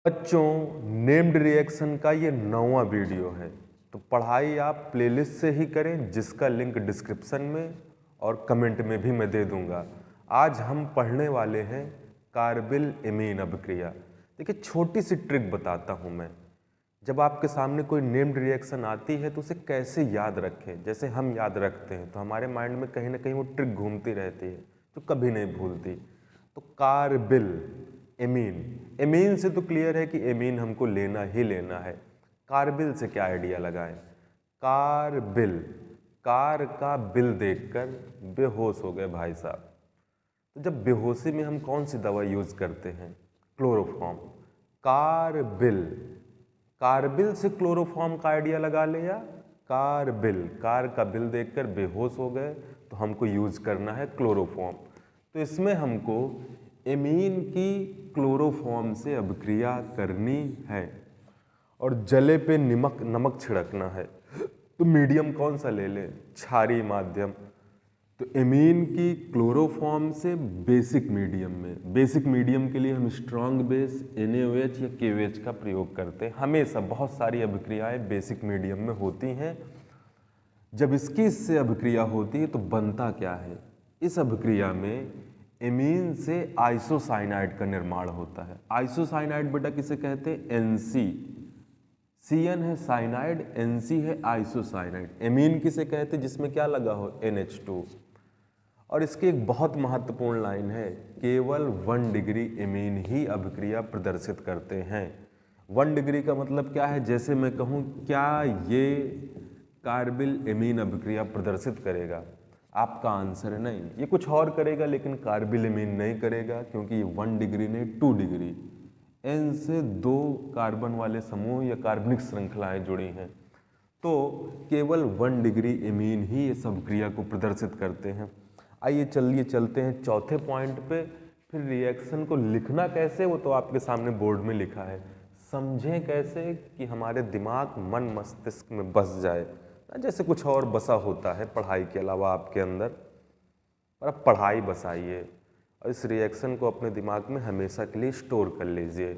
बच्चों, named reaction का ये 9वां वीडियो है। तो पढ़ाई आप प्लेलिस्ट से ही करें, जिसका लिंक डिस्क्रिप्शन में और कमेंट में भी मैं दे दूंगा। आज हम पढ़ने वाले हैं कार्बिल एमीन अभिक्रिया। देखिए, छोटी सी ट्रिक बताता हूं मैं। जब आपके सामने कोई नेम्ड रिएक्शन आती है तो उसे कैसे याद रखें, जैसे हम याद रखते हैं तो हमारे माइंड में कहीं ना कहीं वो ट्रिक घूमती रहती है जो कभी नहीं भूलती। तो कार्बिल एमीन, एमीन से तो क्लियर है कि एमीन हमको लेना ही लेना है। कार्बिल से क्या आइडिया लगाएं? कार्बिल, कार का बिल देखकर बेहोश हो गए भाई साहब। तो जब बेहोशी में हम कौन सी दवा यूज करते हैं? क्लोरोफॉर्म। कार्बिल, कार्बिल से क्लोरोफॉर्म का आइडिया लगा लिया। कार्बिल, कार का बिल देखकर बेहोश हो गए तो हमको यूज करना है क्लोरोफॉर्म। तो इसमें हमको एमीन की क्लोरोफॉर्म से अभिक्रिया करनी है और जले पे नमक छिड़कना है। तो मीडियम कौन सा ले लें? क्षारीय माध्यम। तो एमीन की क्लोरोफॉर्म से बेसिक मीडियम में, बेसिक मीडियम के लिए हम स्ट्रॉन्ग बेस NaOH या KOH का प्रयोग करते हैं। हमेशा बहुत सारी अभिक्रियाएं बेसिक मीडियम में होती हैं। जब इसकी इससे अभिक्रिया होती है तो बनता क्या है? इस अभिक्रिया में एमीन से आइसोसाइनाइड का निर्माण होता है। आइसोसाइनाइड बेटा किसे कहते हैं? NC। CN है साइनाइड, NC है आइसोसाइनाइड। एमीन किसे कहते हैं? जिसमें क्या लगा हो? NH2। और इसकी एक बहुत महत्वपूर्ण लाइन है, केवल 1 डिग्री एमीन ही अभिक्रिया प्रदर्शित करते हैं। 1 डिग्री का मतलब क्या है? जैसे मैं कहूँ, क्या ये कार्बिल एमीन अभिक्रिया प्रदर्शित करेगा? आपका आंसर है नहीं, ये कुछ और करेगा लेकिन कार्बिल एमीन नहीं करेगा, क्योंकि ये 1 डिग्री नहीं 2 डिग्री। N से 2 कार्बन वाले समूह या कार्बनिक श्रृंखलाएं जुड़ी हैं। तो केवल 1 डिग्री एमीन ही इस अभिक्रिया को प्रदर्शित करते हैं। आइए चलिए चलते हैं चौथे पॉइंट पे। फिर रिएक्शन को लिखना कैसे, वो तो आपके सामने बोर्ड में लिखा है। समझें कैसे कि हमारे दिमाग मन मस्तिष्क में बस जाए, जैसे कुछ और बसा होता है पढ़ाई के अलावा आपके अंदर। पर अब पढ़ाई बसाइए और इस रिएक्शन को अपने दिमाग में हमेशा के लिए स्टोर कर लीजिए।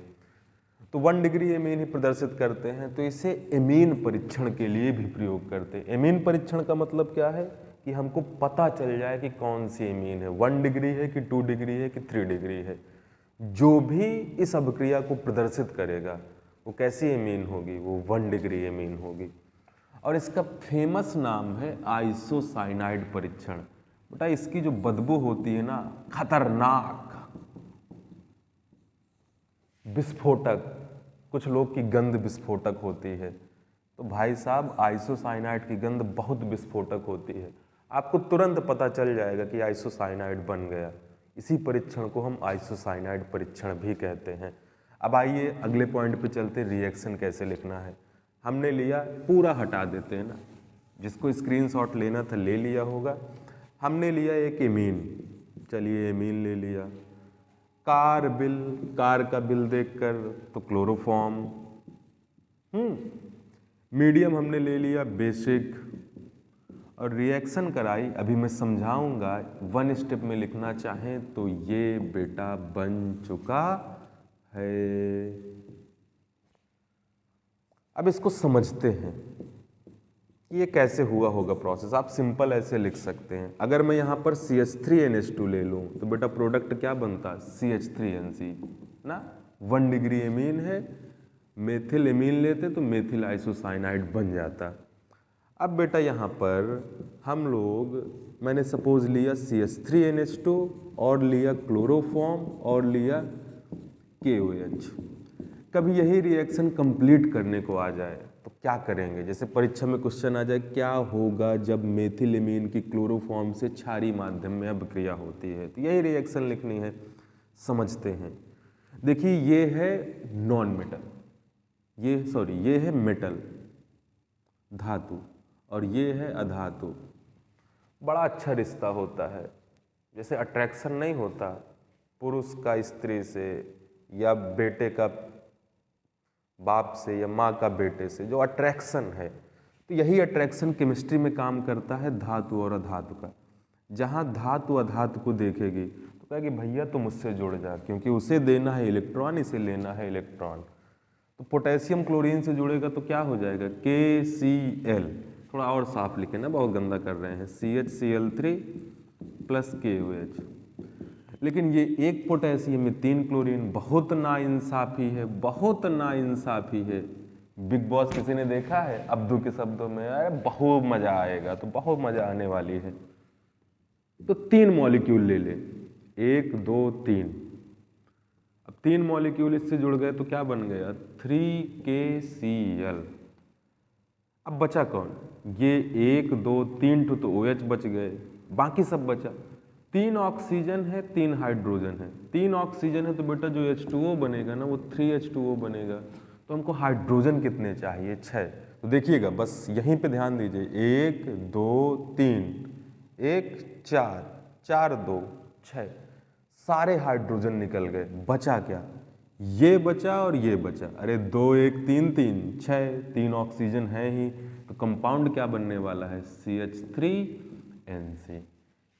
तो 1 डिग्री एमीन ही प्रदर्शित करते हैं, तो इसे एमीन परीक्षण के लिए भी प्रयोग करते हैं। एमीन परीक्षण का मतलब क्या है? कि हमको पता चल जाए कि कौन सी एमीन है, 1 डिग्री है कि 2 डिग्री है कि 3 डिग्री है। जो भी इस अभिक्रिया को प्रदर्शित करेगा वो कैसी एमीन होगी? वो 1 डिग्री एमीन होगी। और इसका फेमस नाम है आइसोसाइनाइड परीक्षण। बेटा, इसकी जो बदबू होती है ना, खतरनाक, विस्फोटक, कुछ लोग की गंध विस्फोटक होती है। तो भाई साहब, आइसोसाइनाइड की गंध बहुत विस्फोटक होती है। आपको तुरंत पता चल जाएगा कि आइसोसाइनाइड बन गया। इसी परीक्षण को हम आइसोसाइनाइड परीक्षण भी कहते हैं। अब आइए अगले पॉइंट पे चलते, रिएक्शन कैसे लिखना है। हमने लिया, पूरा हटा देते हैं ना, जिसको स्क्रीनशॉट लेना था ले लिया होगा। हमने लिया एक एमीन, चलिए एमीन ले लिया। कार्बिल, कार का बिल देखकर तो क्लोरोफॉर्म। मीडियम हमने ले लिया बेसिक, और रिएक्शन कराई। अभी मैं समझाऊंगा, 1 स्टेप में लिखना चाहें तो ये बेटा बन चुका है। अब इसको समझते हैं कि ये कैसे हुआ होगा प्रोसेस। आप सिंपल ऐसे लिख सकते हैं, अगर मैं यहाँ पर CH3NH2 ले लूँ तो बेटा प्रोडक्ट क्या बनता? CH3NC ना। 1 डिग्री एमीन है, मेथिल एमीन लेते तो मेथिल आइसोसाइनाइड बन जाता। अब बेटा यहाँ पर हम लोग, मैंने सपोज लिया CH3NH2 और लिया क्लोरोफॉर्म और लिया KOH। कभी यही रिएक्शन कंप्लीट करने को आ जाए तो क्या करेंगे? जैसे परीक्षा में क्वेश्चन आ जाए, क्या होगा जब मेथिल एमीन की क्लोरोफॉर्म से क्षारीय माध्यम में अभिक्रिया होती है? तो यही रिएक्शन लिखनी है। समझते हैं। देखिए, ये है नॉन मेटल, ये है मेटल धातु, और ये है अधातु। बड़ा अच्छा रिश्ता होता है। जैसे अट्रैक्शन नहीं होता पुरुष का स्त्री से, या बेटे का बाप से, या माँ का बेटे से, जो अट्रैक्शन है, तो यही अट्रैक्शन केमिस्ट्री में काम करता है धातु और अधातु का। जहाँ धातु अधातु को देखेगी तो कहा कि भैया तुम उससे जुड़ जा, क्योंकि उसे देना है इलेक्ट्रॉन, इसे लेना है इलेक्ट्रॉन। तो पोटेशियम क्लोरीन से जुड़ेगा तो क्या हो जाएगा, KCl, थोड़ा और साफ लिखे ना, बहुत गंदा कर रहे हैं, CHCl3 प्लस KOH। लेकिन ये एक पोटेशियम में 3 क्लोरीन, बहुत नाइंसाफी है, बहुत नाइंसाफी है। बिग बॉस किसी ने देखा है? अब्दू के शब्दों में, अरे बहुत मजा आएगा, तो बहुत मजा आने वाली है। तो 3 मॉलिक्यूल ले ले, 1 2 3। अब 3 मॉलिक्यूल इससे जुड़ गए तो क्या बन गया, 3KCl। अब बचा कौन, ये 1 2 3 तो OH बच गए, बाकी सब बचा। 3 ऑक्सीजन है, 3 हाइड्रोजन है। 3 ऑक्सीजन है तो बेटा जो H2O बनेगा ना, वो 3H2O बनेगा। तो हमको हाइड्रोजन कितने चाहिए, 6। तो देखिएगा, बस यहीं पे ध्यान दीजिए, 1 2 3, 1 4 4 2 6, सारे हाइड्रोजन निकल गए। बचा क्या, ये बचा और ये बचा। अरे 2 1 3 3 6, 3 ऑक्सीजन है ही, तो कंपाउंड क्या बनने वाला है, CH3NC।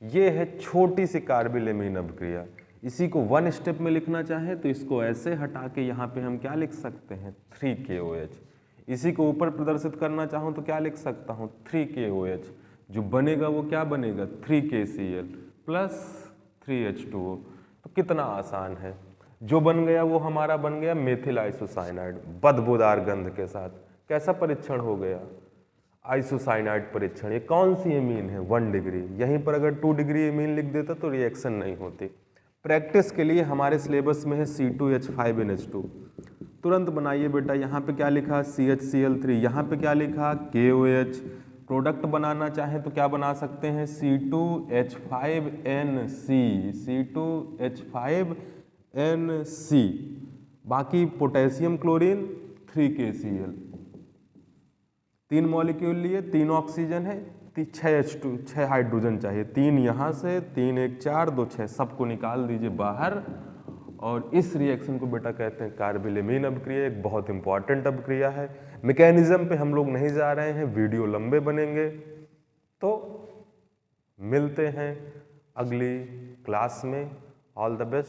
ये है छोटी सी कार्बिलेमीन अभिक्रिया। इसी को 1 स्टेप में लिखना चाहे तो इसको ऐसे हटा के यहाँ पे हम क्या लिख सकते हैं, 3KOH। इसी को ऊपर प्रदर्शित करना चाहूँ तो क्या लिख सकता हूँ, 3KOH। जो बनेगा वो क्या बनेगा, 3KCl प्लस 3H2O। तो कितना आसान है, जो बन गया वो हमारा बन गया मेथिल आइसोसाइनाइड, बदबूदार गंध के साथ। कैसा परीक्षण हो गया, आइसोसाइनाइड परीक्षण। ये कौन सी एमीन है, 1 डिग्री। यहीं पर अगर 2 डिग्री एमीन लिख देता तो रिएक्शन नहीं होती। प्रैक्टिस के लिए हमारे सिलेबस में है C2H5NH2। तुरंत बनाइए बेटा, यहाँ पे क्या लिखा, CHCl3, यहाँ पे क्या लिखा, KOH। प्रोडक्ट बनाना चाहें तो क्या बना सकते हैं, C2H5NC, C2H5NC। बाकी पोटेशियम क्लोरीन 3KCl। 3 मॉलिक्यूल लिए, 3 ऑक्सीजन है, 6H2, 6 हाइड्रोजन चाहिए। 3 यहाँ से, 3 1 4 2 6, सबको निकाल दीजिए बाहर। और इस रिएक्शन को बेटा कहते हैं कार्बिलेमीन अभिक्रिया। एक बहुत इंपॉर्टेंट अभिक्रिया है। मैकेनिज्म पे हम लोग नहीं जा रहे हैं, वीडियो लंबे बनेंगे। तो मिलते हैं अगली क्लास में। All the best.